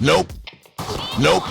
Nope. Nope.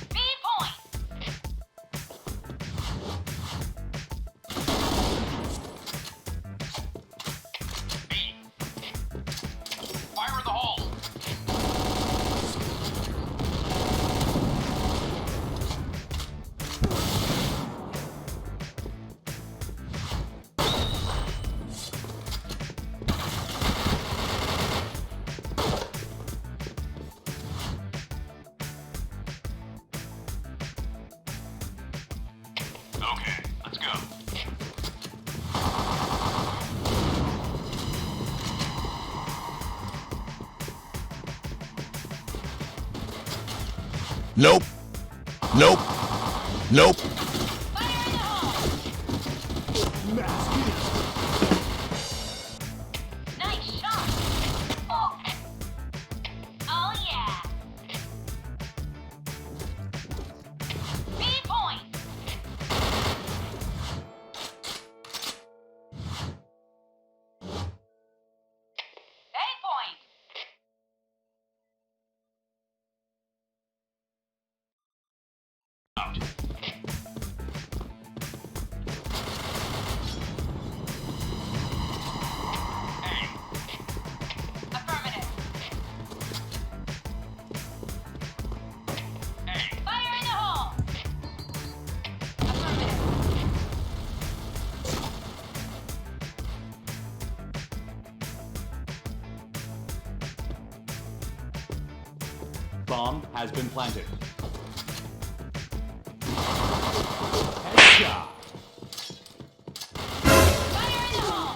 B point. B. Fire in the hole. Okay, let's go. Nope. Nope. Nope. Fire in the hole. Nice shot. Oh, oh yeah. B point. A point. Out. Affirmative. Fire in the hole. Affirmative. Bomb has been planted. Headshot. Fire in the hole.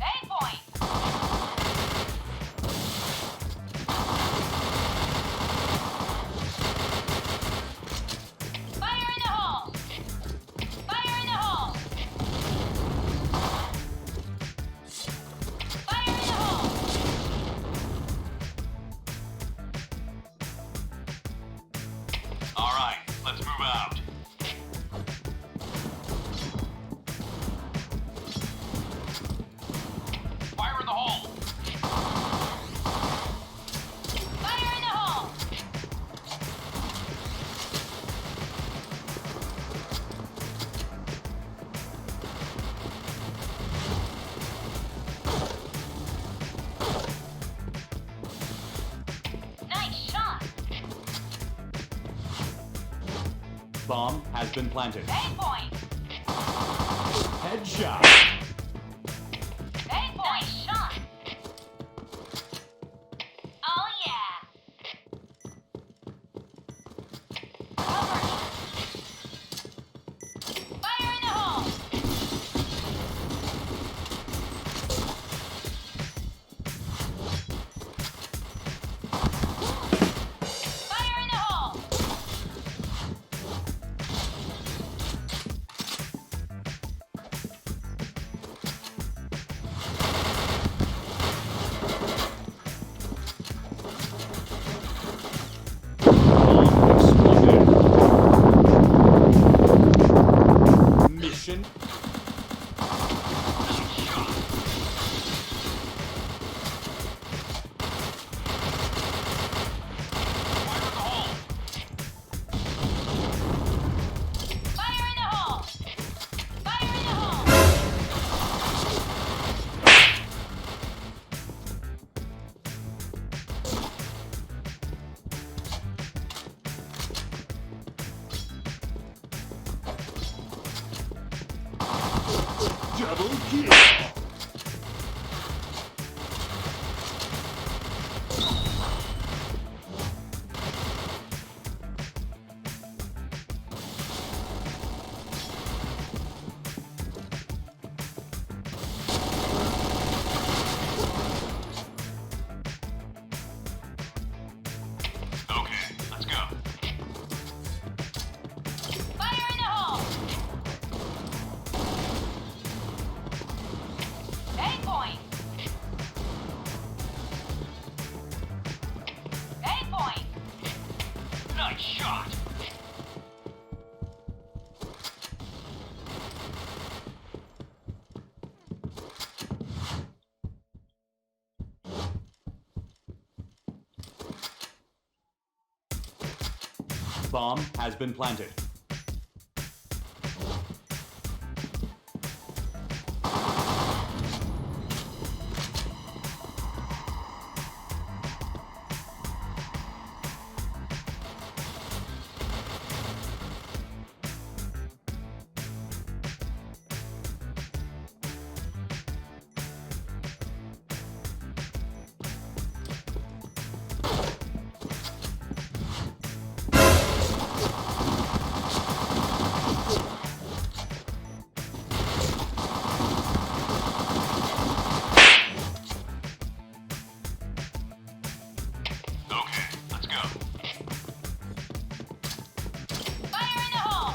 A point. Fire in the hole. Fire in the hole. Fire in the hole. All right, let's move out. Fire in the hole. Fire in the hole. Nice shot. Bomb has been planted. A point. Headshot. A point. Nice shot. Oh yeah. Cover. Fire in the hole. Fire in the hole. Mission. Fire in the hole. Fire in the hole. Double kill. Okay, let's go. Fire in the hole. Bomb has been planted. Fire in the hole!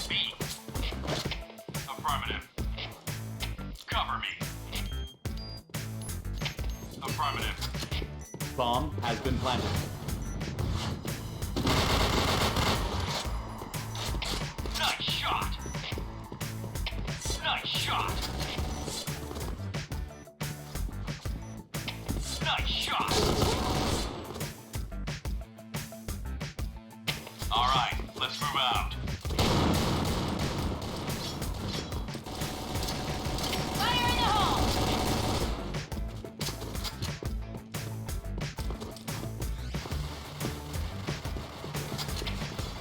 B. Affirmative. Cover me. Affirmative. Bomb has been planted. Nice shot. Nice shot. Nice shot. All right, let's move out. Fire in the hole!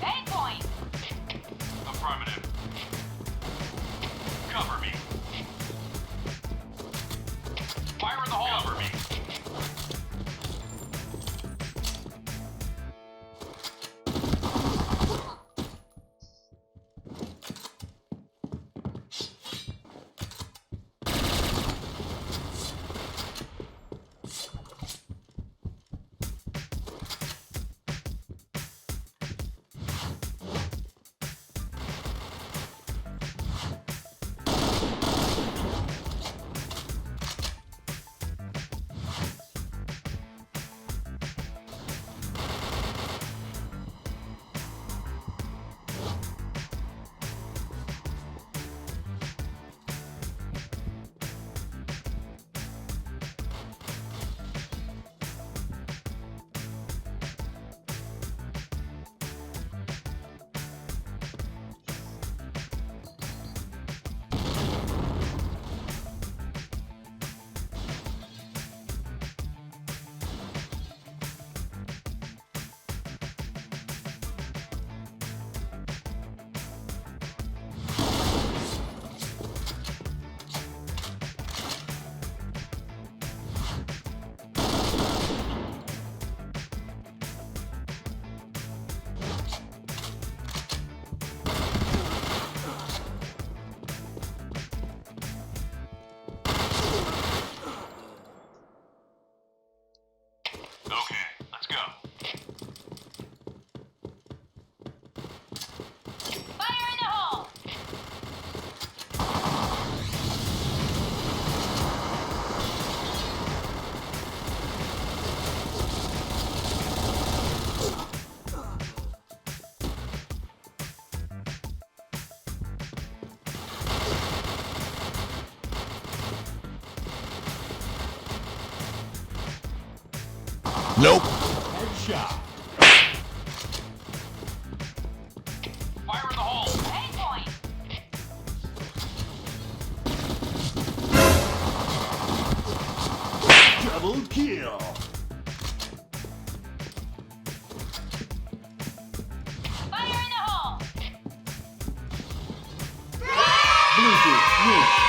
Eight point! Affirmative. Cover me. Fire in the hole. Cover me. Okay, let's go. Fire in the hole! Nope. Headshot. Fire in the hole. Eight point! Double kill. Fire in the hole! Blue team win.